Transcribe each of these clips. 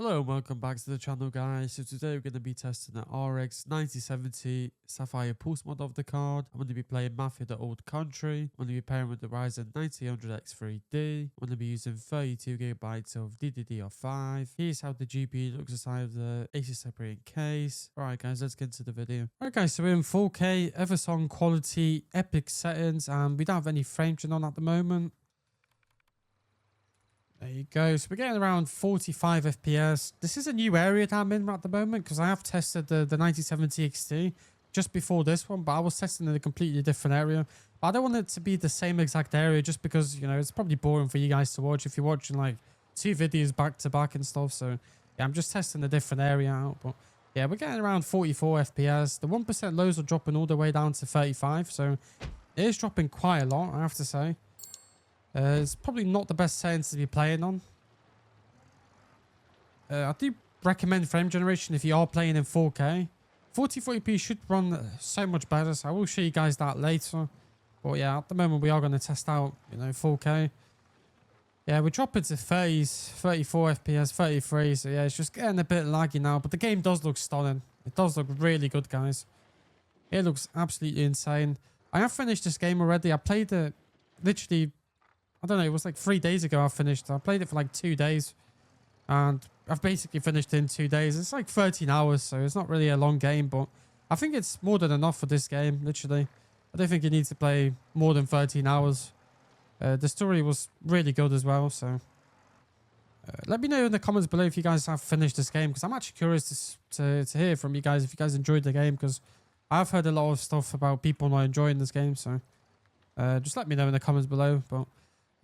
Hello and welcome back to the channel, guys. So today we're going to be testing the RX 9070 Sapphire PULSE mod of the card. I'm going to be playing Mafia the Old Country. I'm going to be pairing with the Ryzen 9000X3D. I'm going to be using 32GB of DDR5. Here's how the GPU looks inside of the ASUS separated case. Alright guys, let's get into the video. Alright guys, so we're in 4K, FSR quality, epic settings, and we don't have any frame rate on at the moment. There you go. So we're getting around 45 FPS. This is a new area that I'm in at the moment because I have tested the 9070 XT just before this one, but I was testing in a completely different area. But I don't want it to be the same exact area just because, you know, it's probably boring for you guys to watch if you're watching like 2 videos back to back and stuff. So yeah, I'm just testing a different area out. But yeah, we're getting around 44 FPS. The 1% lows are dropping all the way down to 35. So it is dropping quite a lot, I have to say. It's probably not the best settings to be playing on. I do recommend frame generation if you are playing in 4K. 4040p should run so much better, so I will show you guys that later. But yeah, at the moment we are going to test out, you know, 4K. Yeah, we're dropping to 30s, 34 FPS, 33, so yeah, it's just getting a bit laggy now. But the game does look stunning. It does look really good, guys. It looks absolutely insane. I have finished this game already. I played it literally... I don't know, it was like 3 days ago I finished. I played it for like 2 days. And I've basically finished it in 2 days. It's like 13 hours, so it's not really a long game. But I think it's more than enough for this game, literally. I don't think you need to play more than 13 hours. The story was really good as well, so... let me know in the comments below if you guys have finished this game. Because I'm actually curious to hear from you guys if you guys enjoyed the game. Because I've heard a lot of stuff about people not enjoying this game. So just let me know in the comments below. But...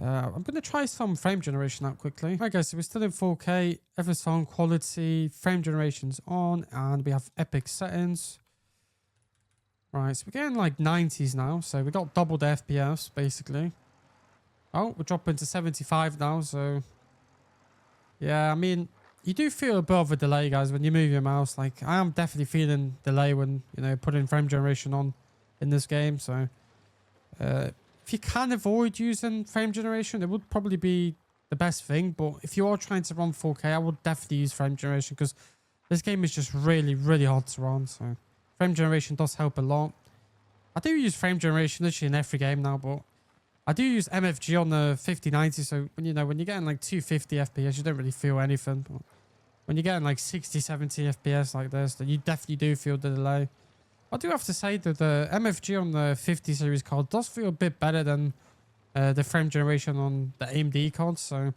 I'm going to try some frame generation out quickly. Alright guys, so we're still in 4K, FSR quality, frame generation's on, and we have epic settings. Right, so we're getting like 90s now, so we got double the FPS basically. Oh, we're dropping to 75 now, so... Yeah, I mean, you do feel a bit of a delay, guys, when you move your mouse. Like, I am definitely feeling delay when, you know, putting frame generation on in this game, so... if you can avoid using frame generation, it would probably be the best thing. But if you are trying to run 4K, I would definitely use frame generation because this game is just really, really hard to run. So frame generation does help a lot. I do use frame generation literally in every game now, but I do use MFG on the 5090. So when when you're getting like 250 FPS, you don't really feel anything. But when you're getting like 60, 70 FPS like this, then you definitely do feel the delay. I do have to say that the MFG on the 50 series card does feel a bit better than the frame generation on the AMD cards. So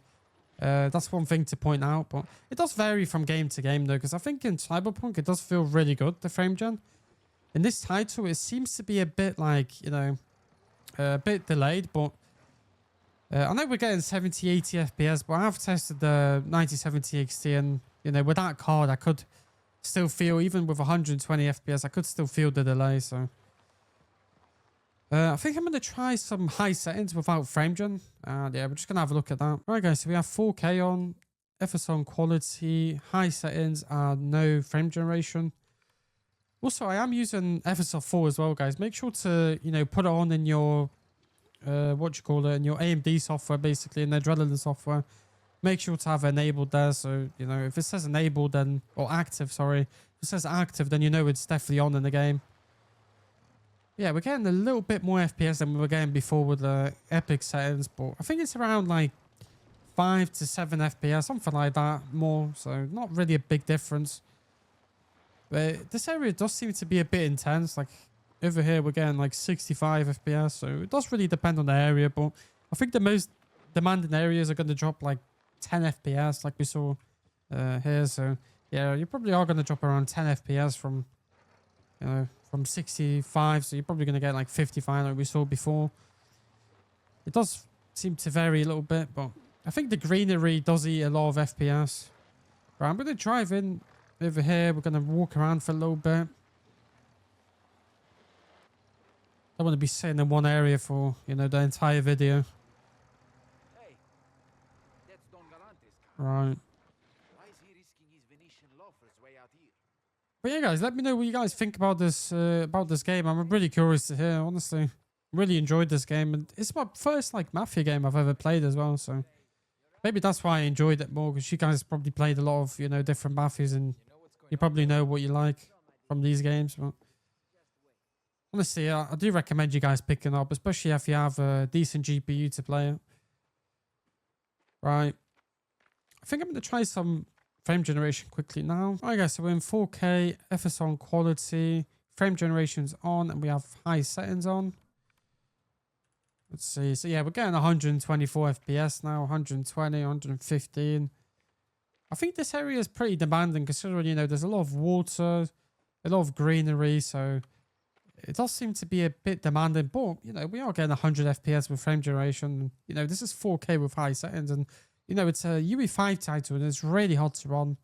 that's one thing to point out. But it does vary from game to game though, because I think in Cyberpunk it does feel really good, the frame gen. In this title, it seems to be a bit like, you know, a bit delayed. But I know we're getting 70, 80 FPS, but I have tested the 9070 XT and, you know, with that card I could... still feel, even with 120 FPS, I could still feel the delay, so... I think I'm going to try some high settings without frame gen. Yeah, we're just going to have a look at that. Alright guys, so we have 4K on, FSR quality, high settings, and no frame generation. Also, I am using FSR4 as well, guys. Make sure to, you know, put it on in your, in your AMD software, basically, in the Adrenaline software. Make sure to have enabled there, so, you know, if it says enabled, then, or active, sorry. If it says active, then you know it's definitely on in the game. Yeah, we're getting a little bit more FPS than we were getting before with the epic settings, but I think it's around like 5 to 7 FPS, something like that, more, so not really a big difference. But this area does seem to be a bit intense, like over here we're getting like 65 FPS, so it does really depend on the area, but I think the most demanding areas are going to drop like 10 FPS like we saw here. So yeah, you probably are going to drop around 10 FPS from, you know, from 65. So you're probably going to get like 55 like we saw before. It does seem to vary a little bit, but I think the greenery does eat a lot of FPS. Right, I'm going to drive in over here. We're going to walk around for a little bit. I don't want to be sitting in one area for, you know, the entire video. Right. Why is he risking his Venetian loafers way out here? But yeah, guys, let me know what you guys think about this game. I'm really curious to hear, honestly. Really enjoyed this game, and it's my first like Mafia game I've ever played as well. So Maybe that's why I enjoyed it more, because you guys probably played a lot of, you know, different Mafias, and you probably know what you like from these games. But honestly, I do recommend you guys picking up, especially if you have a decent GPU to play it. Right. I think I'm going to try some frame generation quickly now. Alright guys, so we're in 4K, FSR quality, frame generation's on, and we have high settings on. Let's see. So yeah, we're getting 124 FPS now, 120, 115. I think this area is pretty demanding, considering, you know, there's a lot of water, a lot of greenery, so it does seem to be a bit demanding, but, you know, we are getting 100 FPS with frame generation. You know, this is 4K with high settings, and, you know, it's a UE5 title, and it's really hard to run.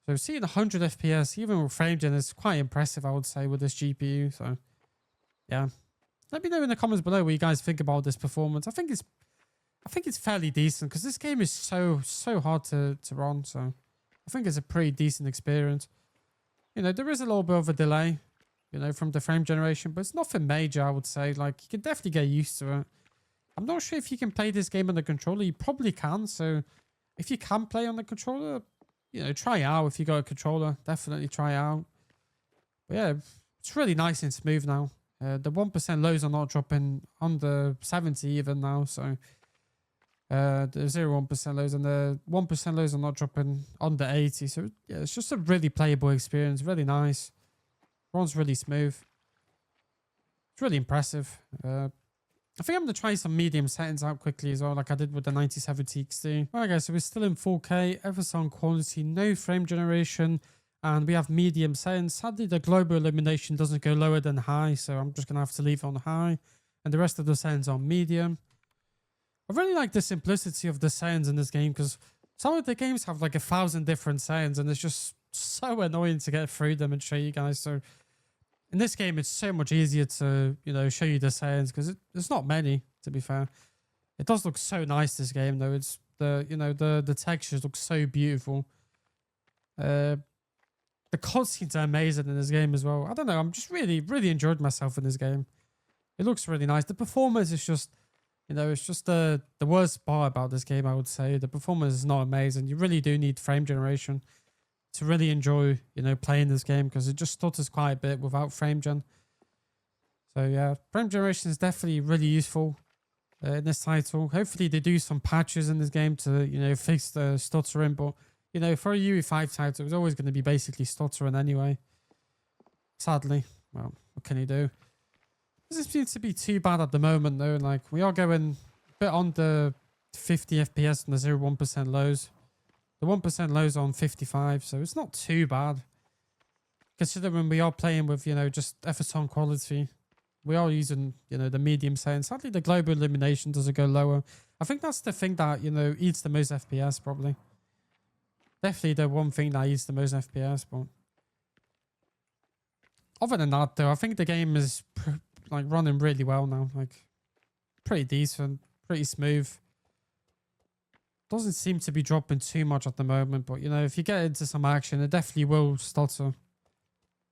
So seeing 100 FPS, even with frame gen, is quite impressive, I would say, with this GPU. So, yeah. Let me know in the comments below what you guys think about this performance. I think it's fairly decent, because this game is so hard to run. So I think it's a pretty decent experience. You know, there is a little bit of a delay, you know, from the frame generation, but it's nothing major, I would say. Like, you can definitely get used to it. I'm not sure if you can play this game on the controller. You probably can. So if you can play on the controller, you know, try it out. If you got a controller, definitely try it out. But yeah, it's really nice and smooth now. The 1% lows are not dropping under 70 even now, so the 0.1% lows and the 1% lows are not dropping under 80. So yeah, it's just a really playable experience, really nice. Runs really smooth. It's really impressive. I think I'm going to try some medium settings out quickly as well, like I did with the 9070 XT. Alright guys, so we're still in 4K, FSR quality, no frame generation. And we have medium settings. Sadly, the global illumination doesn't go lower than high, so I'm just going to have to leave it on high. And the rest of the settings are medium. I really like the simplicity of the settings in this game, because some of the games have like 1,000 different settings, and it's just so annoying to get through them and show you guys. So in this game, it's so much easier to, you know, show you the settings, because there's not many, to be fair. It does look so nice, this game, though. It's the textures look so beautiful. The cutscenes are amazing in this game as well. I don't know. I'm just really enjoyed myself in this game. It looks really nice. The performance is just, you know, it's just the worst part about this game, I would say. The performance is not amazing. You really do need frame generation to really enjoy, you know, playing this game, because it just stutters quite a bit without frame gen. So yeah, frame generation is definitely really useful in this title. Hopefully they do some patches in this game to, you know, fix the stuttering, but you know, for a UE5 title, it's always going to be basically stuttering anyway. Sadly. Well, what can you do? Doesn't seem to be too bad at the moment, though. Like, we are going a bit under 50 FPS on the 0.1% lows. The 1% lows are on 55, so it's not too bad. Considering we are playing with, you know, just FSR quality. We are using, you know, the medium settings. Sadly, the global illumination doesn't go lower. I think that's the thing that, you know, eats the most FPS, probably. Definitely the one thing that eats the most FPS, but other than that, though, I think the game is like running really well now. Like, pretty decent, pretty smooth. Doesn't seem to be dropping too much at the moment, but you know, if you get into some action, it definitely will stutter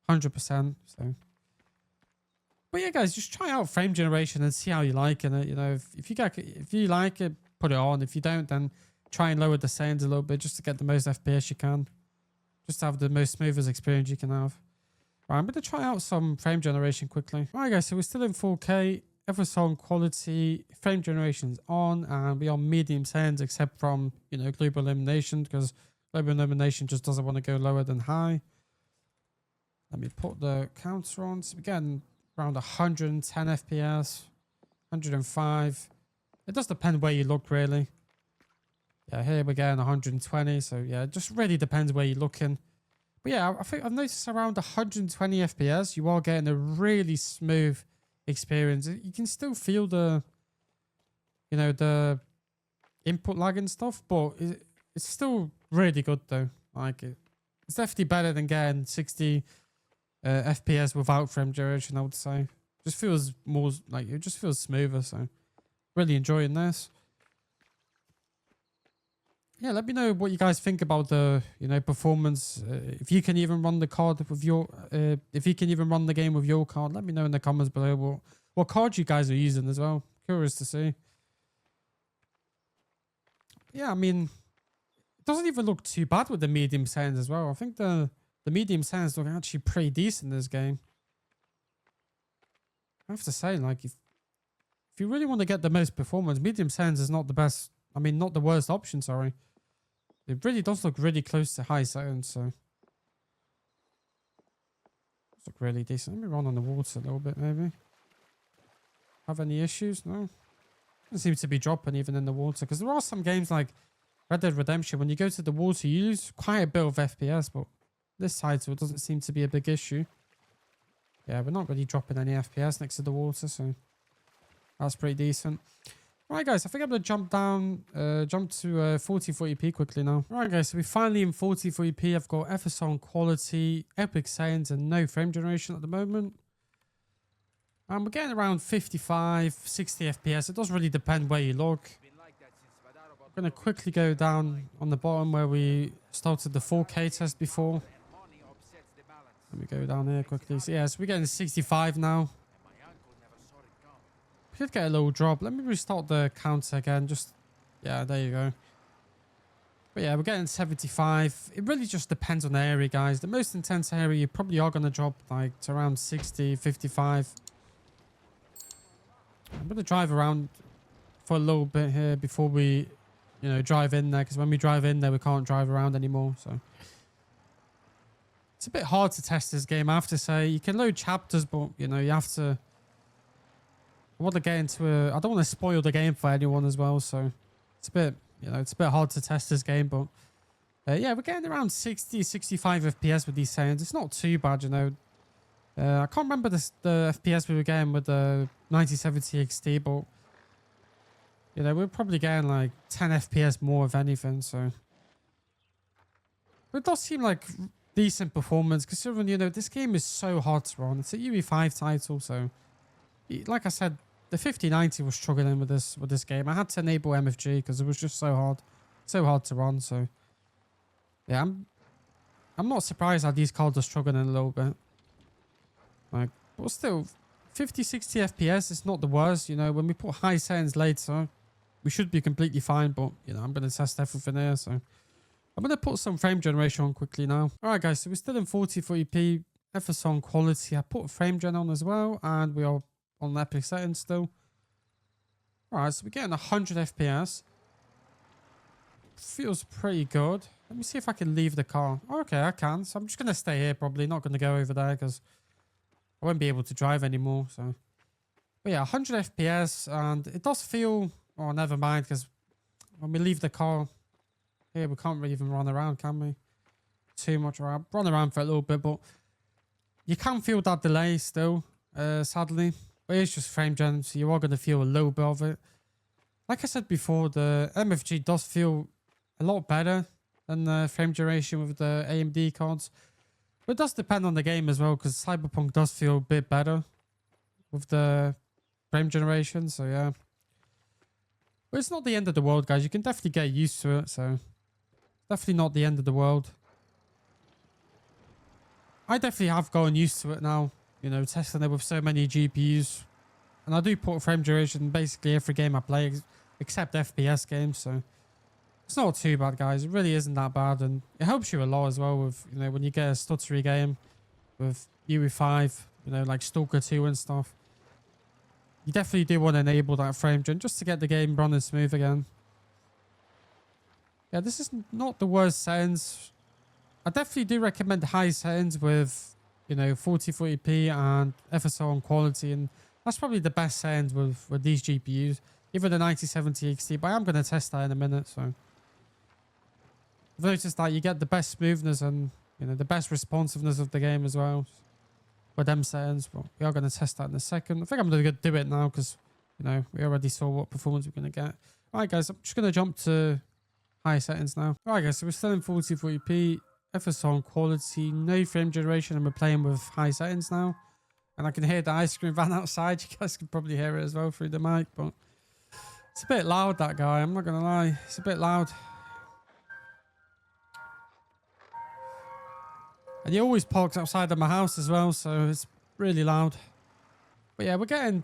100%. So, but yeah, guys, just try out frame generation and see how you like it. You know, if you like it, put it on. If you don't, then try and lower the settings a little bit just to get the most FPS you can. Just to have the most smoothest experience you can have. Right, I'm going to try out some frame generation quickly. Alright guys, so we're still in 4K. FSR quality, frame generation's on, and we are medium settings except from, you know, global illumination, because global illumination just doesn't want to go lower than high. Let me put the counter on. So we're getting around 110 FPS, 105. It does depend where you look, really. Yeah, here we're getting 120, so yeah, it just really depends where you're looking. But yeah, I think I've noticed around 120 FPS, you are getting a really smooth experience. You can still feel the, you know, the input lag and stuff, but it's still really good though. Like, it's definitely better than getting 60 FPS without frame generation, I would say. Just feels more, like, it just feels smoother, so really enjoying this. Yeah, let me know what you guys think about the, you know, performance. If you can even run the card with your, if you can even run the game with your card, let me know in the comments below what card you guys are using as well. Curious to see. Yeah, I mean, it doesn't even look too bad with the medium settings as well. I think the medium settings look actually pretty decent in this game. I have to say, like, if you really want to get the most performance, medium settings is not the best. I mean, not the worst option, sorry. It really does look really close to high settings, so. It's look really decent. Let me run on the water a little bit, maybe. Have any issues? No. Doesn't seem to be dropping even in the water, because there are some games like Red Dead Redemption, when you go to the water, you lose quite a bit of FPS, but this title doesn't seem to be a big issue. Yeah, we're not really dropping any FPS next to the water, so that's pretty decent. Right, guys, I think I'm going to jump to 4040p quickly now. Right, guys, so we're finally in 4040p. I've got FSR on quality, epic settings, and no frame generation at the moment. And we're getting around 55, 60 FPS. It does really depend where you look. I'm going to quickly go down on the bottom where we started the 4K test before. Let me go down here quickly. So, yeah, so we're getting 65 now. We did get a little drop. Let me restart the counter again. Just, yeah, there you go. But yeah, we're getting 75. It really just depends on the area, guys. The most intense area, you probably are going to drop like to around 60, 55. I'm going to drive around for a little bit here before we, you know, drive in there. Because when we drive in there, we can't drive around anymore. So it's a bit hard to test this game, I have to say. You can load chapters, but, you know, you have to... I want to get into a... I don't want to spoil the game for anyone as well, so it's a bit, you know, it's a bit hard to test this game, but yeah, we're getting around 60, 65 FPS with these settings. It's not too bad, you know. I can't remember the FPS we were getting with the 9070 XT, but, you know, we're probably getting like 10 FPS more, if anything, so... But it does seem like decent performance, considering, you know, this game is so hard to run. It's a UE5 title, so... Like I said, the 5090 was struggling with this game. I had to enable MFG because it was just so hard to run. So yeah, I'm not surprised that these cards are struggling a little bit. Like, but still, 50, 60 FPS is not the worst. You know, when we put high settings later, we should be completely fine. But you know, I'm gonna test everything here, so I'm gonna put some frame generation on quickly now. All right, guys, so we're still in 4040p, FSR on quality. I put frame gen on as well, and we are on epic settings still. Alright, so we're getting 100 FPS. Feels pretty good. Let me see if I can leave the car. Okay, I can. So I'm just going to stay here probably. Not going to go over there because I won't be able to drive anymore. So, but yeah, 100 FPS. And it does feel... Oh, never mind, because when we leave the car here, we can't really even run around, can we? Too much around. Run around for a little bit, but you can feel that delay still, sadly. But it's just frame gen, so you are going to feel a little bit of it. Like I said before, the MFG does feel a lot better than the frame generation with the AMD cards. But it does depend on the game as well, because Cyberpunk does feel a bit better with the frame generation, so yeah. But it's not the end of the world, guys. You can definitely get used to it, so definitely not the end of the world. I definitely have gotten used to it now. You know, testing it with so many GPUs. And I do put frame duration basically every game I play, except FPS games, so it's not too bad, guys. It really isn't that bad, and it helps you a lot as well with, you know, when you get a stuttery game with UE5, you know, like Stalker 2 and stuff. You definitely do want to enable that frame gen just to get the game running smooth again. Yeah, this is not the worst settings. I definitely do recommend high settings with, you know, 4040p and FSR on quality, and that's probably the best settings with these GPUs, even the 9070 XT, but I am going to test that in a minute. So I've noticed that you get the best smoothness and, you know, the best responsiveness of the game as well with them settings, but we are going to test that in a second. I think I'm going to do it now because, you know, we already saw what performance we're going to get. All right, guys, I'm just going to jump to high settings now. All right, guys, so we're still in 4040p. FSR on quality, no frame generation, and we're playing with high settings now. And I can hear the ice cream van outside. You guys can probably hear it as well through the mic, but it's a bit loud, that guy. I'm not going to lie. It's a bit loud. And he always parks outside of my house as well, so it's really loud. But yeah, we're getting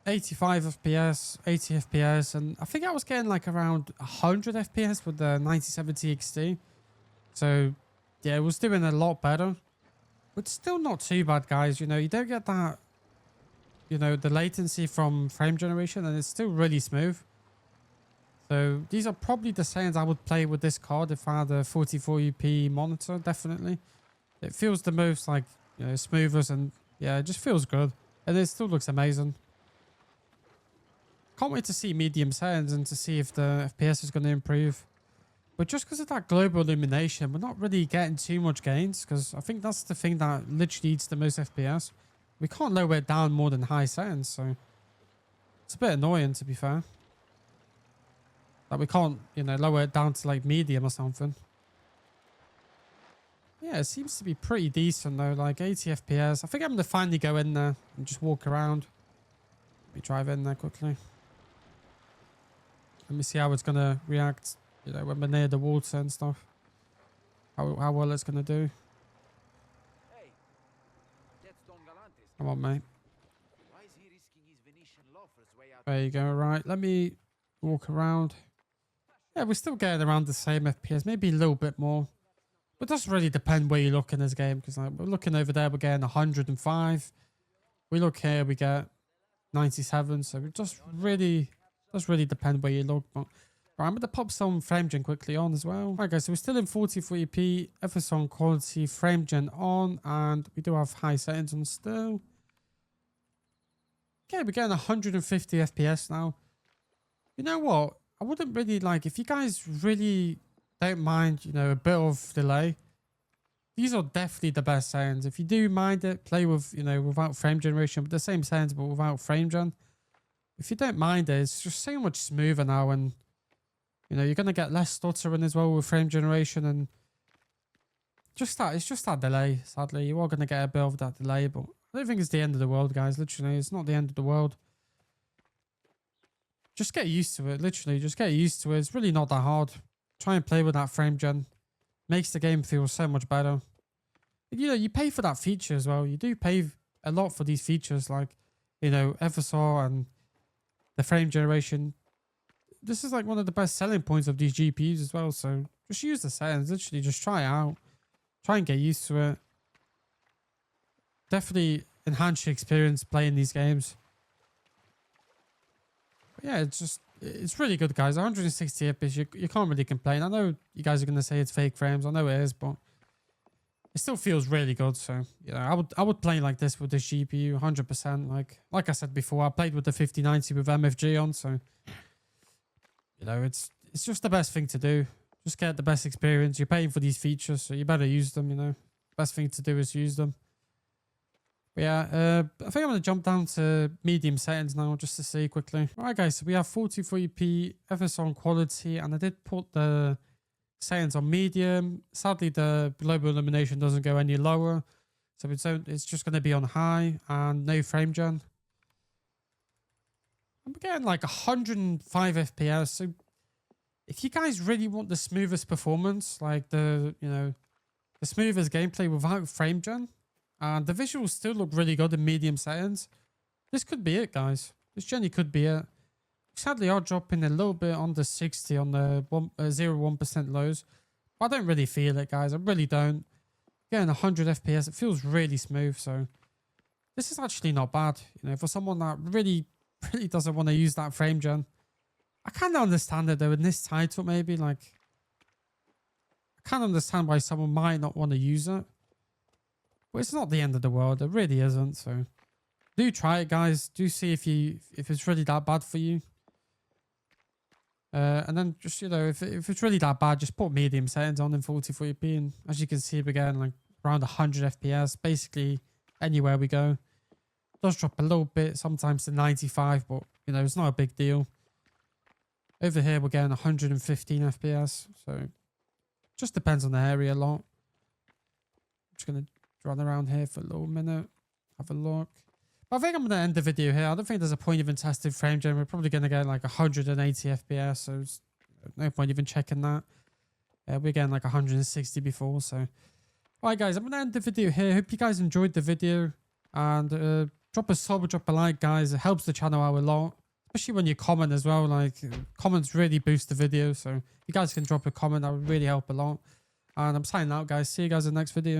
85 FPS, 80 FPS, and I think I was getting like around 100 FPS with the 9070 XT. So yeah, it was doing a lot better, but still not too bad, guys. You know, you don't get that, you know, the latency from frame generation, and it's still really smooth. So these are probably the settings I would play with this card if I had a 4040p monitor. Definitely, it feels the most like, you know, smoothest, and yeah, it just feels good, and it still looks amazing. Can't wait to see medium settings and to see if the FPS is going to improve. But just because of that global illumination, we're not really getting too much gains, because I think that's the thing that literally eats the most FPS. We can't lower it down more than high settings, so it's a bit annoying, to be fair. Like, we can't, you know, lower it down to like medium or something. Yeah, it seems to be pretty decent though, like 80 FPS. I think I'm going to finally go in there and just walk around. Let me drive in there quickly. Let me see how it's going to react, you know, when we're near the water and stuff. How well it's going to do. Come on, mate. There you go. Right, let me walk around. Yeah, we're still getting around the same FPS, maybe a little bit more. But it does really depend where you look in this game, because like, we're looking over there, we're getting 105. We look here, we get 97. So it just really does really depend where you look. But right, I'm going to pop some frame gen quickly on as well. Alright guys, so we're still in 4040p, FSR quality, frame gen on, and we do have high settings on still. Okay, we're getting 150 FPS now. You know what? I wouldn't really like, if you guys really don't mind, you know, a bit of delay, these are definitely the best settings. If you do mind it, play with, you know, without frame generation, but the same settings, but without frame gen. If you don't mind it, it's just so much smoother now, and you know, you're going to get less stuttering as well with frame generation, and just that, it's just that delay, sadly. You are going to get a bit of that delay, but I don't think it's the end of the world, guys. Literally, it's not the end of the world. Just get used to it, literally. Just get used to it. It's really not that hard. Try and play with that frame gen. Makes the game feel so much better. You know, you pay for that feature as well. You do pay a lot for these features, like, you know, FSR and the frame generation. This is like one of the best selling points of these GPUs as well. So just use the settings. Literally, just try it out. Try and get used to it. Definitely enhance your experience playing these games. But yeah, it's really good, guys. 160 FPS, you can't really complain. I know you guys are going to say it's fake frames. I know it is, but it still feels really good. So, you know, I would play like this with this GPU 100%. Like I said before, I played with the 5090 with MFG on, so you know, it's just the best thing to do. Just get the best experience. You're paying for these features, so you better use them, you know. Best thing to do is use them. But yeah, I think I'm going to jump down to medium settings now just to see quickly. Alright guys, so we have 4040p, FSR quality, and I did put the settings on medium. Sadly, the global illumination doesn't go any lower, so it's just going to be on high and no frame gen. I'm getting like 105 FPS. So if you guys really want the smoothest performance, like the smoothest gameplay without frame gen, and the visuals still look really good in medium settings, this could be it, guys. This generally could be it. Sadly, I'll drop in a little bit under 60 on the 0.1% lows. But I don't really feel it, guys. I really don't. Getting 100 FPS, it feels really smooth. So this is actually not bad. You know, for someone that really doesn't want to use that frame gen. I kind of understand it though in this title, maybe. Like, I can't understand why someone might not want to use it. But it's not the end of the world. It really isn't. So do try it, guys. Do see if it's really that bad for you. And then just, you know, if it's really that bad, just put medium settings on in 4040p, and as you can see, we're getting like around 100 FPS basically anywhere we go. It does drop a little bit sometimes to 95, but you know, it's not a big deal. Over here we're getting 115 FPS, so just depends on the area a lot. I'm just gonna run around here for a little minute, have a look. But I think I'm going to end the video here. I don't think there's a point even testing frame gen. We're probably going to get like 180 FPS, so there's no point even checking that. We're getting like 160 before, so. Alright guys, I'm going to end the video here. Hope you guys enjoyed the video, and drop drop a sub, drop a like, guys. It helps the channel out a lot, especially when you comment as well. Like, comments really boost the video, so if you guys can drop a comment, that would really help a lot. And I'm signing out, guys. See you guys in the next video.